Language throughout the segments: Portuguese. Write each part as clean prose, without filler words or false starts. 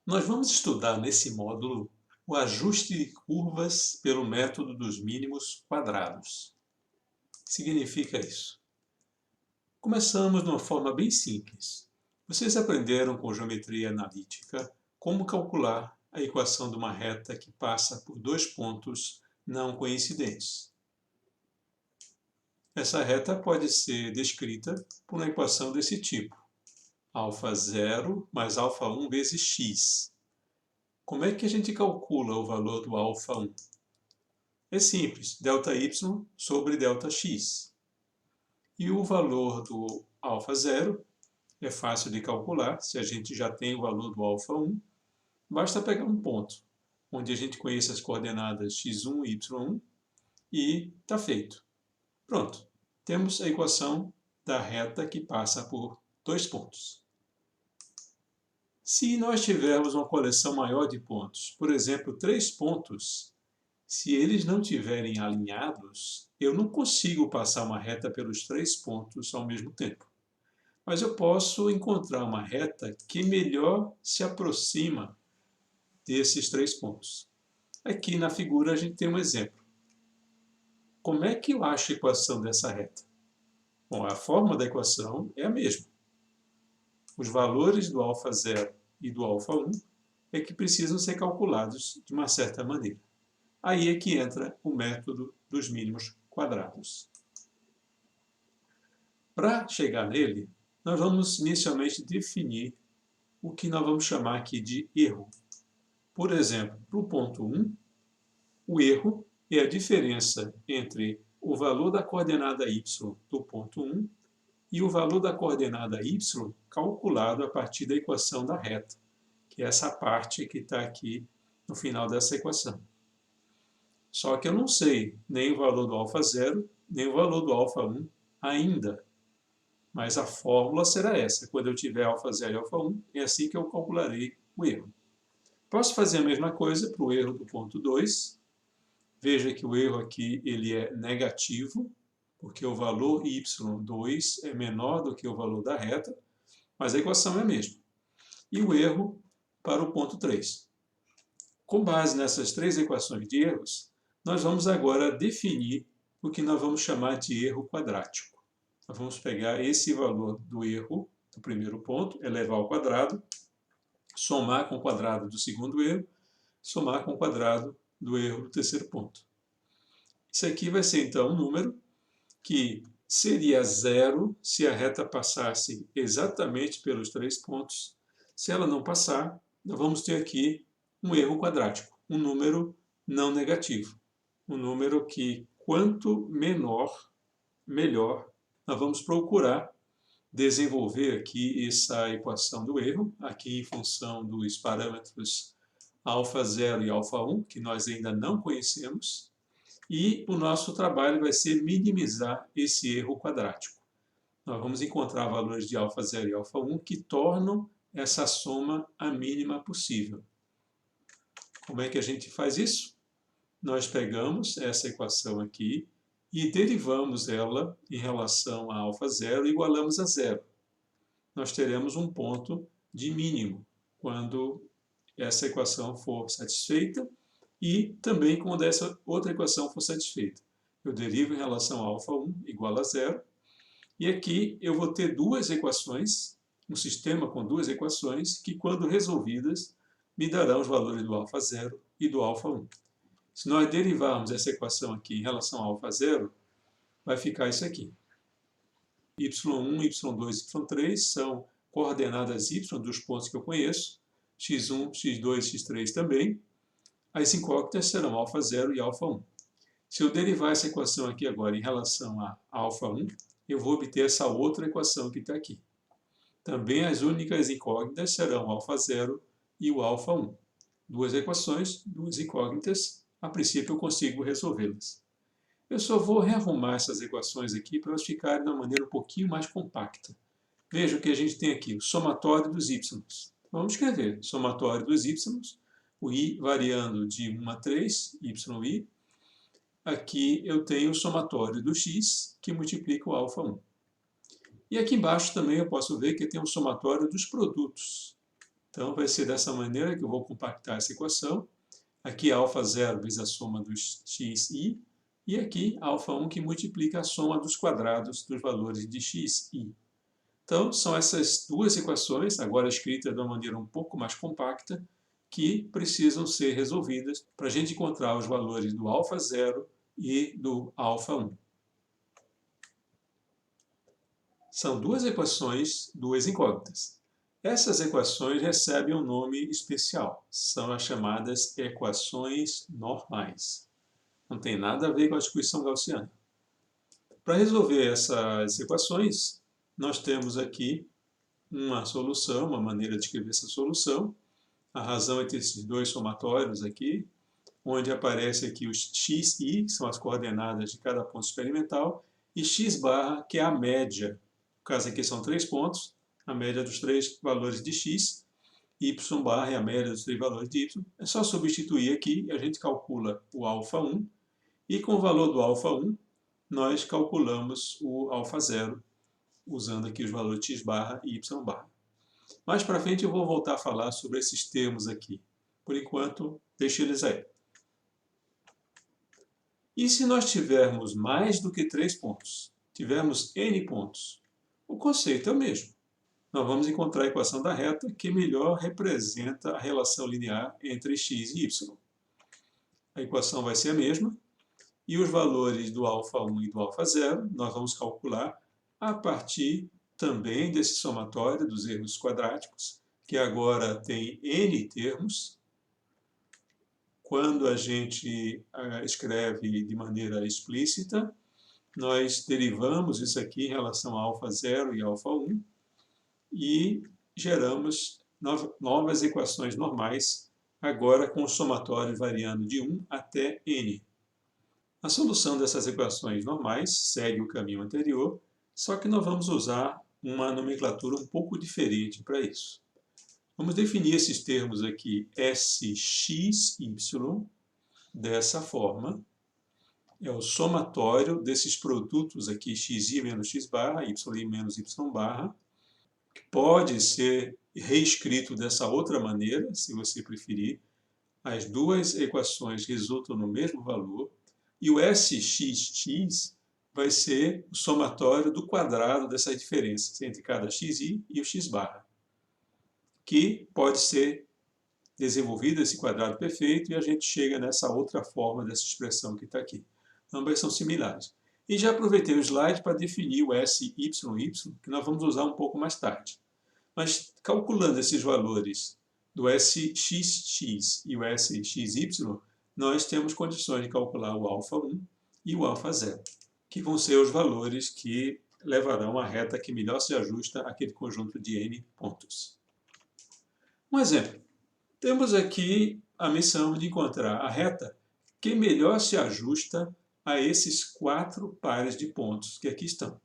Nós vamos estudar nesse módulo o ajuste de curvas pelo método dos mínimos quadrados. O que significa isso? Começamos de uma forma bem simples. Vocês aprenderam com geometria analítica como calcular a equação de uma reta que passa por dois pontos não coincidentes. Essa reta pode ser descrita por uma equação desse tipo: α0 mais α1 vezes x. Como é que a gente calcula o valor do α1? É simples, ΔY sobre ΔX. E o valor do α0 é fácil de calcular, se a gente já tem o valor do α1, basta pegar um ponto, onde a gente conhece as coordenadas x1 e y1, e está feito. Pronto, temos a equação da reta que passa por dois pontos. Se nós tivermos uma coleção maior de pontos, por exemplo, 3 pontos, se eles não estiverem alinhados, eu não consigo passar uma reta pelos 3 pontos ao mesmo tempo. Mas eu posso encontrar uma reta que melhor se aproxima desses 3 pontos. Aqui na figura a gente tem um exemplo. Como é que eu acho a equação dessa reta? Bom, a forma da equação é a mesma. Os valores do α0 e do α1 é que precisam ser calculados de uma certa maneira. Aí é que entra o método dos mínimos quadrados. Para chegar nele, nós vamos inicialmente definir o que nós vamos chamar aqui de erro. Por exemplo, para o ponto 1, o erro é a diferença entre o valor da coordenada y do ponto 1 e o valor da coordenada y calculado a partir da equação da reta, que é essa parte que está aqui no final dessa equação. Só que eu não sei nem o valor do α0, nem o valor do α1 ainda. Mas a fórmula será essa. Quando eu tiver α0 e α1, é assim que eu calcularei o erro. Posso fazer a mesma coisa para o erro do ponto 2. Veja que o erro aqui ele é negativo, porque o valor y2 é menor do que o valor da reta, mas a equação é a mesma. E o erro para o ponto 3. Com base nessas três equações de erros, nós vamos agora definir o que nós vamos chamar de erro quadrático. Nós vamos pegar esse valor do erro do primeiro ponto, elevar ao quadrado, somar com o quadrado do segundo erro, somar com o quadrado do erro do terceiro ponto. Isso aqui vai ser, então, um número que seria zero se a reta passasse exatamente pelos 3 pontos. Se ela não passar, nós vamos ter aqui um erro quadrático, um número não negativo. Um número que, quanto menor, melhor. Nós vamos procurar desenvolver aqui essa equação do erro, aqui em função dos parâmetros α0 e α1, que nós ainda não conhecemos, e o nosso trabalho vai ser minimizar esse erro quadrático. Nós vamos encontrar valores de α0 e α1 que tornam essa soma a mínima possível. Como é que a gente faz isso? Nós pegamos essa equação aqui e derivamos ela em relação a α0 e igualamos a zero. Nós teremos um ponto de mínimo quando essa equação for satisfeita e também quando essa outra equação for satisfeita. Eu derivo em relação a α1 igual a zero, e aqui eu vou ter duas equações, um sistema com duas equações, que quando resolvidas me darão os valores do α0 e do α1. Se nós derivarmos essa equação aqui em relação ao α0, vai ficar isso aqui. y1, y2 e y3 são coordenadas y dos pontos que eu conheço, x1, x2 e x3 também. As incógnitas serão α0 e α1. Se eu derivar essa equação aqui agora em relação a α1, eu vou obter essa outra equação que está aqui. Também as únicas incógnitas serão o α0 e o α1. Duas equações, duas incógnitas. A princípio eu consigo resolvê-las. Eu só vou rearrumar essas equações aqui para elas ficarem de uma maneira um pouquinho mais compacta. Veja o que a gente tem aqui, o somatório dos y. Vamos escrever somatório dos y, o i variando de 1 a 3, yi. Aqui eu tenho o somatório do x, que multiplica o α1. E aqui embaixo também eu posso ver que tem o somatório dos produtos. Então, vai ser dessa maneira que eu vou compactar essa equação. Aqui, alfa 0 vezes a soma dos xi, e aqui, alfa 1 que multiplica a soma dos quadrados dos valores de xi. Então, são essas duas equações, agora escritas de uma maneira um pouco mais compacta, que precisam ser resolvidas para a gente encontrar os valores do alfa 0 e do alfa 1. São duas equações, duas incógnitas. Essas equações recebem um nome especial. São as chamadas equações normais. Não tem nada a ver com a distribuição gaussiana. Para resolver essas equações, nós temos aqui uma solução, uma maneira de escrever essa solução. A razão entre esses dois somatórios aqui, onde aparece aqui os xi, que são as coordenadas de cada ponto experimental, e x barra, que é a média. No caso aqui são 3 pontos, a média dos 3 valores de x, y barra é a média dos 3 valores de y. É só substituir aqui e a gente calcula o alfa 1, e com o valor do alfa 1, nós calculamos o alfa 0, usando aqui os valores x barra e y barra. Mais para frente eu vou voltar a falar sobre esses termos aqui. Por enquanto, deixe eles aí. E se nós tivermos mais do que 3 pontos, tivermos n pontos, o conceito é o mesmo. Nós vamos encontrar a equação da reta que melhor representa a relação linear entre x e y. A equação vai ser a mesma, e os valores do alfa 1 e do alfa 0 nós vamos calcular a partir também desse somatório dos erros quadráticos, que agora tem n termos. Quando a gente escreve de maneira explícita, nós derivamos isso aqui em relação a alfa 0 e alfa 1 e geramos novas equações normais, agora com o somatório variando de 1 até n. A solução dessas equações normais segue o caminho anterior, só que nós vamos usar uma nomenclatura um pouco diferente para isso. Vamos definir esses termos aqui, SXY, dessa forma. É o somatório desses produtos aqui, xi menos x barra, yi menos y barra, que pode ser reescrito dessa outra maneira, se você preferir. As duas equações resultam no mesmo valor, e o SXX vai ser o somatório do quadrado dessas diferenças entre cada xi e o x barra, que pode ser desenvolvido esse quadrado perfeito e a gente chega nessa outra forma dessa expressão que está aqui. Ambas são similares. E já aproveitei o slide para definir o SYY, que nós vamos usar um pouco mais tarde. Mas calculando esses valores do SXX e o SXY, nós temos condições de calcular o alfa 1 e o alfa 0, que vão ser os valores que levarão a reta que melhor se ajusta àquele conjunto de n pontos. Um exemplo. Temos aqui a missão de encontrar a reta que melhor se ajusta a esses 4 pares de pontos que aqui estão.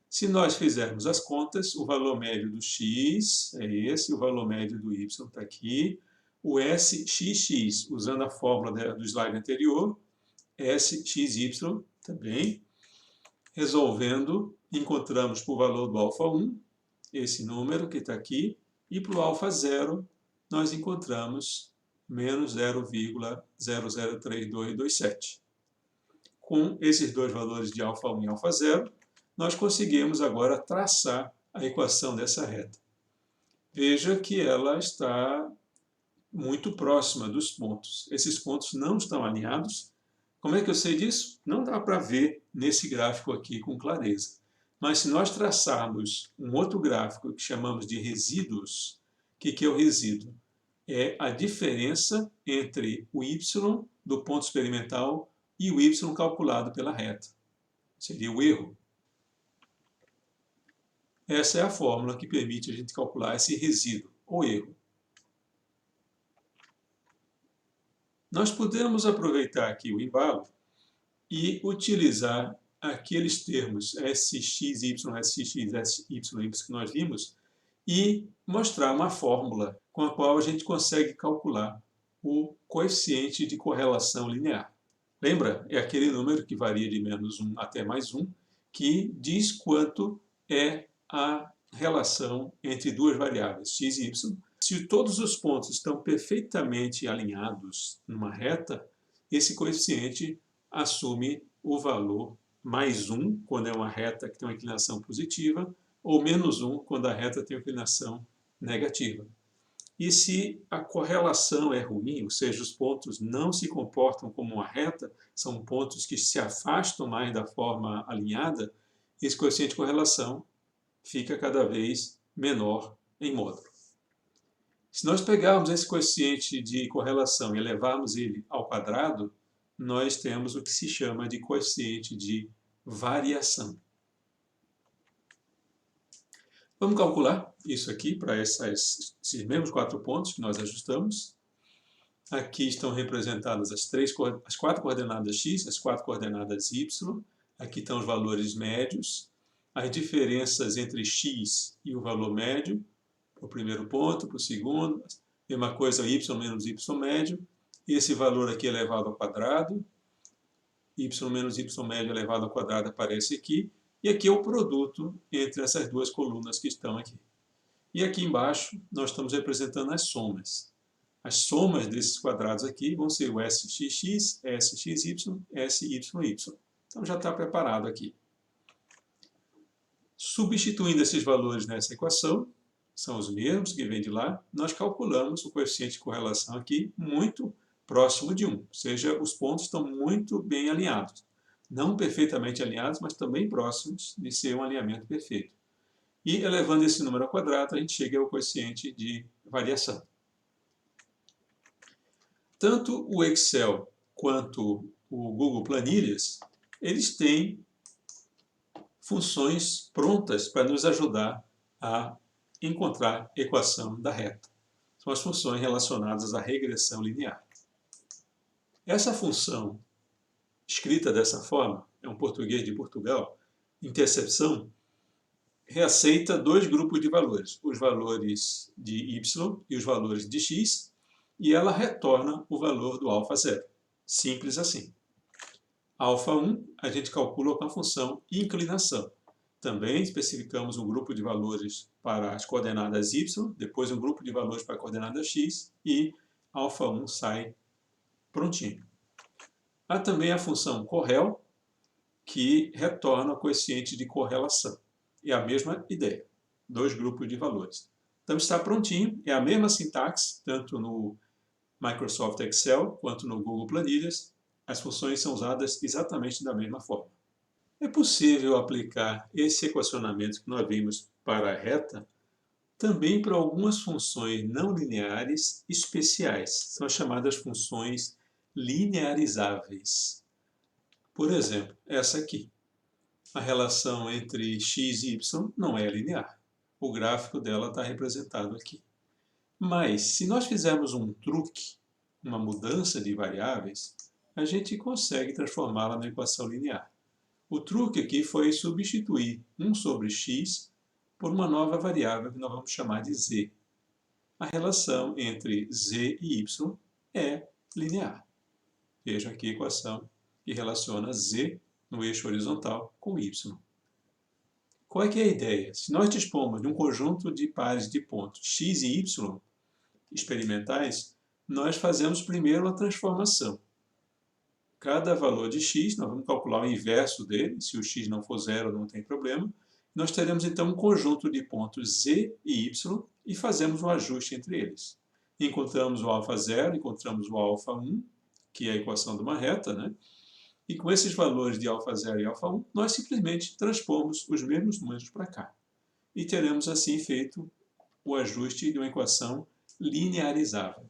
Se nós fizermos as contas, o valor médio do x é esse, o valor médio do y está aqui, o SXX, usando a fórmula do slide anterior, SXY também. Resolvendo, encontramos para o valor do alfa 1, esse número que está aqui, e para o alfa 0, nós encontramos menos 0,003227. Com esses dois valores de alfa 1 e alfa 0, nós conseguimos agora traçar a equação dessa reta. Veja que ela está muito próxima dos pontos. Esses pontos não estão alinhados. Como é que eu sei disso? Não dá para ver nesse gráfico aqui com clareza. Mas se nós traçarmos um outro gráfico que chamamos de resíduos, o que é o resíduo? É a diferença entre o y do ponto experimental e o y calculado pela reta. Seria o erro. Essa é a fórmula que permite a gente calcular esse resíduo, ou erro. Nós podemos aproveitar aqui o embalo e utilizar aqueles termos SXY, SX, SY que nós vimos e mostrar uma fórmula com a qual a gente consegue calcular o coeficiente de correlação linear. Lembra? É aquele número que varia de menos 1 até mais 1, que diz quanto é a relação entre duas variáveis, x e y. Se todos os pontos estão perfeitamente alinhados numa reta, esse coeficiente assume o valor mais 1, quando é uma reta que tem uma inclinação positiva, ou menos 1, quando a reta tem uma inclinação negativa. E se a correlação é ruim, ou seja, os pontos não se comportam como uma reta, são pontos que se afastam mais da forma alinhada, esse coeficiente de correlação fica cada vez menor em módulo. Se nós pegarmos esse coeficiente de correlação e elevarmos ele ao quadrado, nós temos o que se chama de coeficiente de variação. Vamos calcular isso aqui para esses mesmos 4 pontos que nós ajustamos. Aqui estão representadas as 4 coordenadas x, as 4 coordenadas y. Aqui estão os valores médios, as diferenças entre x e o valor médio, para o primeiro ponto, para o segundo, mesma coisa y menos y médio. Esse valor aqui elevado ao quadrado, y menos y médio elevado ao quadrado aparece aqui. E aqui é o produto entre essas duas colunas que estão aqui. E aqui embaixo nós estamos representando as somas. As somas desses quadrados aqui vão ser o SXX, SXY, SYY. Então já está preparado aqui. Substituindo esses valores nessa equação, são os mesmos que vêm de lá, nós calculamos o coeficiente de correlação aqui muito próximo de 1. Ou seja, os pontos estão muito bem alinhados. Não perfeitamente alinhados, mas também próximos de ser um alinhamento perfeito. E elevando esse número ao quadrado, a gente chega ao coeficiente de variação. Tanto o Excel quanto o Google Planilhas, eles têm funções prontas para nos ajudar a encontrar a equação da reta. São as funções relacionadas à regressão linear. Essa função escrita dessa forma, é um português de Portugal, intercepção, reaceita 2 grupos de valores, os valores de y e os valores de x, e ela retorna o valor do alfa zero. Simples assim. Alfa 1 a gente calcula com a função inclinação. Também especificamos um grupo de valores para as coordenadas y, depois um grupo de valores para a coordenada x, e alfa 1 sai prontinho. Há também a função correl, que retorna o coeficiente de correlação. É a mesma ideia, 2 grupos de valores. Então está prontinho, é a mesma sintaxe, tanto no Microsoft Excel quanto no Google Planilhas. As funções são usadas exatamente da mesma forma. É possível aplicar esse equacionamento que nós vimos para a reta também para algumas funções não lineares especiais. São as chamadas funções linearizáveis. Por exemplo, essa aqui. A relação entre x e y não é linear. O gráfico dela está representado aqui. Mas, se nós fizermos um truque, uma mudança de variáveis, a gente consegue transformá-la na equação linear. O truque aqui foi substituir 1 sobre x por uma nova variável que nós vamos chamar de z. A relação entre z e y é linear. Veja aqui a equação que relaciona z no eixo horizontal com y. Qual é que é a ideia? Se nós dispomos de um conjunto de pares de pontos x e y experimentais, nós fazemos primeiro a transformação. Cada valor de x, nós vamos calcular o inverso dele, se o x não for zero não tem problema. Nós teremos então um conjunto de pontos z e y e fazemos um ajuste entre eles. Encontramos o alfa zero, encontramos o alfa 1, que é a equação de uma reta, né? E com esses valores de alfa 0 e alfa 1, nós simplesmente transpomos os mesmos números para cá. E teremos assim feito o ajuste de uma equação linearizável.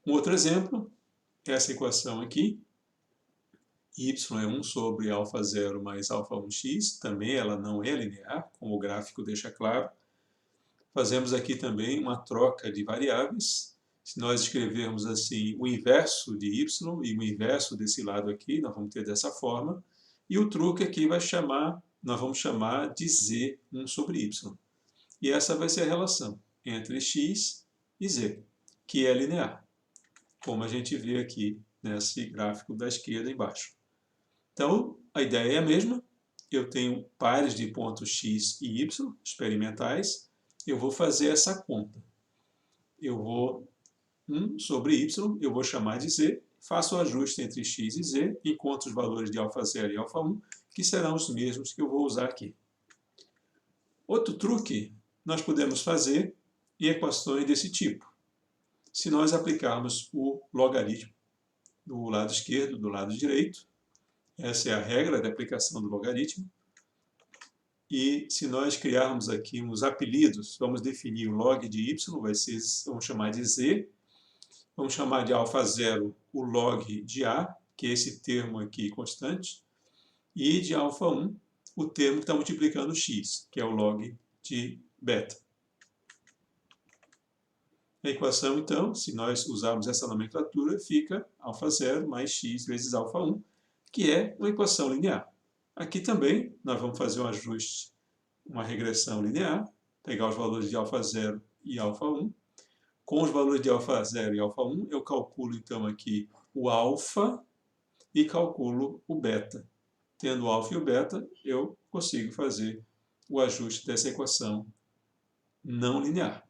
Um outro exemplo, essa equação aqui, y é 1 sobre alfa 0 mais alfa 1x, também ela não é linear, como o gráfico deixa claro. Fazemos aqui também uma troca de variáveis. Se nós escrevermos assim o inverso de y e o inverso desse lado aqui, nós vamos ter dessa forma. E o truque aqui nós vamos chamar de z 1 sobre y. E essa vai ser a relação entre x e z, que é linear, como a gente vê aqui nesse gráfico da esquerda embaixo. Então, a ideia é a mesma. Eu tenho pares de pontos x e y experimentais. Eu vou fazer essa conta. eu vou 1 sobre y, eu vou chamar de z, faço o ajuste entre x e z, encontro os valores de α0 e α1, que serão os mesmos que eu vou usar aqui. Outro truque nós podemos fazer em equações desse tipo. Se nós aplicarmos o logaritmo do lado esquerdo, do lado direito, essa é a regra de aplicação do logaritmo, e se nós criarmos aqui uns apelidos, vamos definir o log de y, vamos chamar de z, vamos chamar de α0 o log de a, que é esse termo aqui constante, e de α1 o termo que está multiplicando x, que é o log de beta. A equação, então, se nós usarmos essa nomenclatura, fica α0 mais x vezes α1, que é uma equação linear. Aqui também nós vamos fazer um ajuste, uma regressão linear, pegar os valores de α0 e α1. Com os valores de α0 e α1, eu calculo então aqui o alfa e calculo o beta. Tendo o alfa e o beta, eu consigo fazer o ajuste dessa equação não linear.